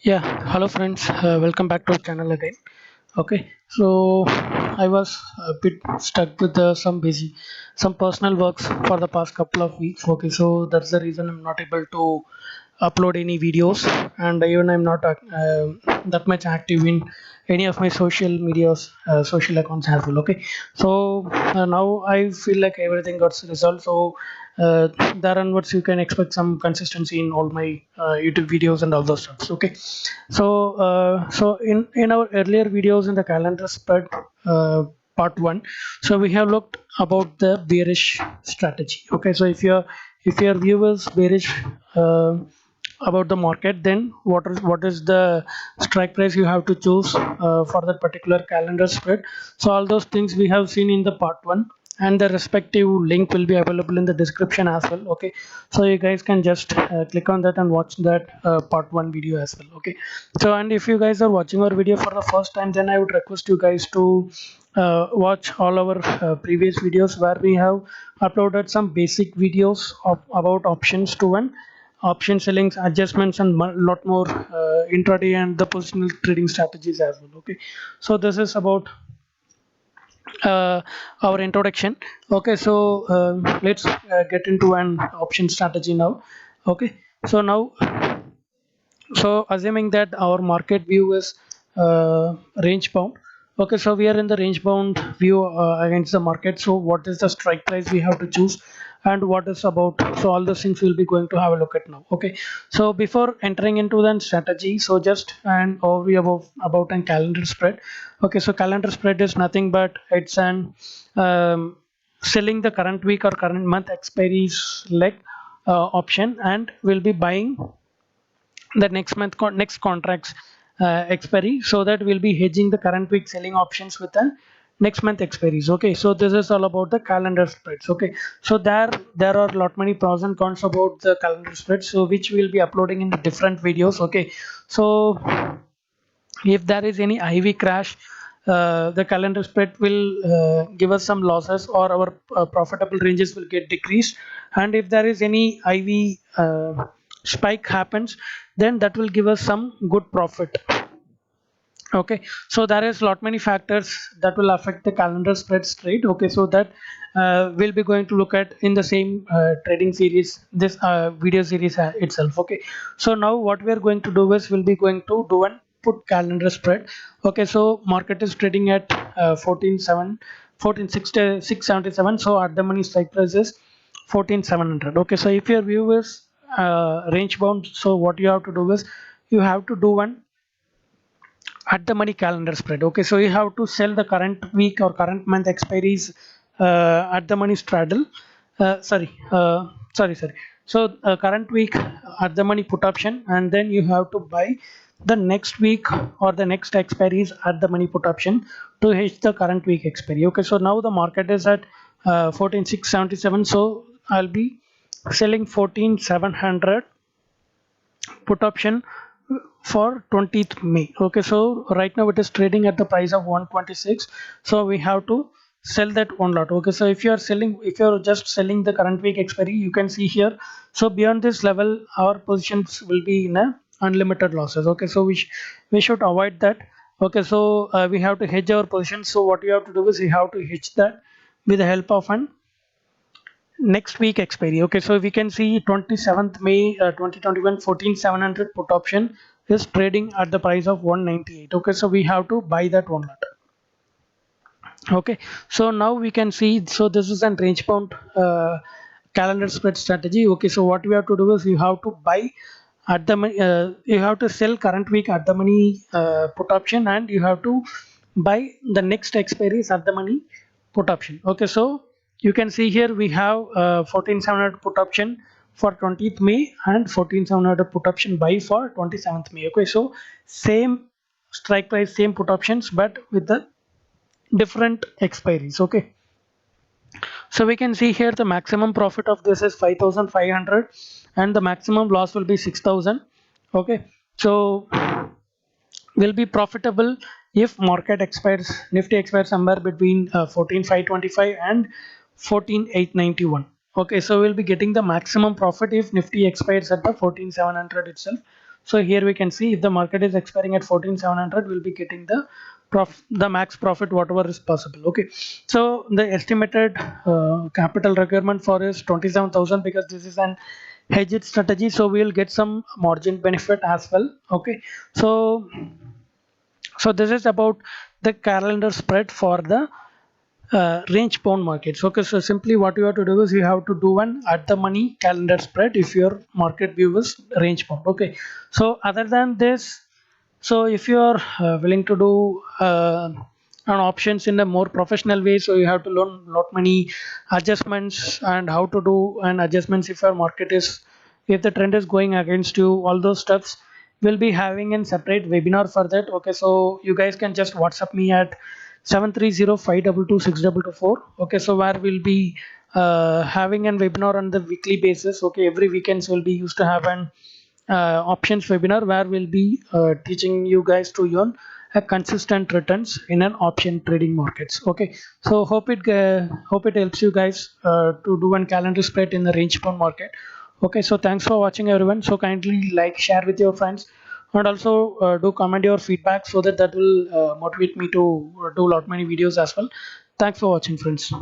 Yeah, hello friends, welcome back to our channel again. Okay, so I was a bit stuck with some personal works for the past couple of weeks. Okay, so that's the reason I'm not able to upload any videos, and even I'm not that much active in any of my social medias, social accounts as well. Okay, so now I feel like everything got resolved. So there onwards you can expect some consistency in all my YouTube videos and all those stuff. Okay, so in our earlier videos in the calendar spread part one, so we have looked about the bearish strategy. Okay, so if your viewers bearish uh, about the market, then what is the strike price you have to choose for that particular calendar spread. So all those things we have seen in the part one, and the respective link will be available in the description as well. Okay, so you guys can just click on that and watch that part one video as well. Okay, so and if you guys are watching our video for the first time, then I would request you guys to watch all our previous videos where we have uploaded some basic videos about options to one option sellings, adjustments, and lot more intraday and the positional trading strategies as well. Okay, so this is about our introduction. Okay, so let's get into an option strategy now. Okay, so now, so assuming that our market view is range bound. Okay, so we are in the range bound view against the market. So what is the strike price we have to choose, and what is about, so all those things we'll be going to have a look at now. Okay, so before entering into the strategy, so just an overview about an calendar spread. Okay, so calendar spread is nothing but it's an selling the current week or current month expiries leg option, and we'll be buying the next next contracts expiry, so that we'll be hedging the current week selling options with the next month expiries. Okay, so this is all about the calendar spreads. Okay, so there are lot many pros and cons about the calendar spreads, so which we'll be uploading in the different videos. Okay, so if there is any IV crash, the calendar spread will give us some losses, or our profitable ranges will get decreased. And if there is any IV spike happens, then that will give us some good profit. Okay, so there is lot many factors that will affect the calendar spreads trade. Okay, so that we'll be going to look at in the same trading series, this video series itself. Okay, so now what we are going to do is we'll be going to do an put calendar spread. Okay, so market is trading at 14.7 14.677. So at the money strike price is 14.700. Okay, so if your view is range bound, so what you have to do is you have to do one at the money calendar spread. Okay, so you have to sell the current week or current month expiries at the money straddle. Sorry. So current week at the money put option, and then you have to buy the next week or the next expiries at the money put option to hedge the current week expiry. Okay, so now the market is at 14,677. So I'll be selling 14,700 put option for 20th May. Okay, so right now it is trading at the price of 126. So we have to sell that one lot. Okay, so if you're just selling the current week expiry, you can see here. So beyond this level, our positions will be in a unlimited losses. Okay, so we should avoid that. Okay, so we have to hedge our position. So what you have to do is you have to hedge that with the help of an next week expiry. Okay, so we can see 27th May 2021 14700 put option is trading at the price of 198. Okay, so we have to buy that one lot. Okay, so now we can see, so this is an range bound calendar spread strategy. Okay, so what we have to do is you have to buy at the money, you have to sell current week at the money put option, and you have to buy the next expiries at the money put option. Okay, so you can see here we have 14700 put option for 20th May and 14700 put option buy for 27th May. Okay, so same strike price, same put options, but with the different expiries. Okay, so we can see here the maximum profit of this is 5500, and the maximum loss will be 6000. Okay, so will be profitable if market expires, nifty expires somewhere between 14525 and 14891. Okay, so we'll be getting the maximum profit if nifty expires at the 14700 itself. So here we can see if the market is expiring at 14,700, we'll be getting the max profit whatever is possible. Okay, so the estimated capital requirement for is 27,000 because this is an hedged strategy, so we'll get some margin benefit as well. Okay, so this is about the calendar spread for the range bound markets. Okay, so simply what you have to do is you have to do an at the money calendar spread if your market view is range bound. Okay, so other than this, so if you are willing to do on options in a more professional way, so you have to learn lot many adjustments and how to do an adjustments if your market is, if the trend is going against you, all those stuffs will be having a separate webinar for that. Okay, so you guys can just WhatsApp me at 73052262224. Okay, so where we'll be having a webinar on the weekly basis. Okay, every weekends will be used to have an options webinar where we'll be teaching you guys to earn a consistent returns in an option trading markets. Okay, so hope it helps you guys to do one calendar spread in the range bound market. Okay, so thanks for watching everyone. So kindly like, share with your friends, and also do comment your feedback so that will motivate me to do lot many videos as well. Thanks for watching, friends.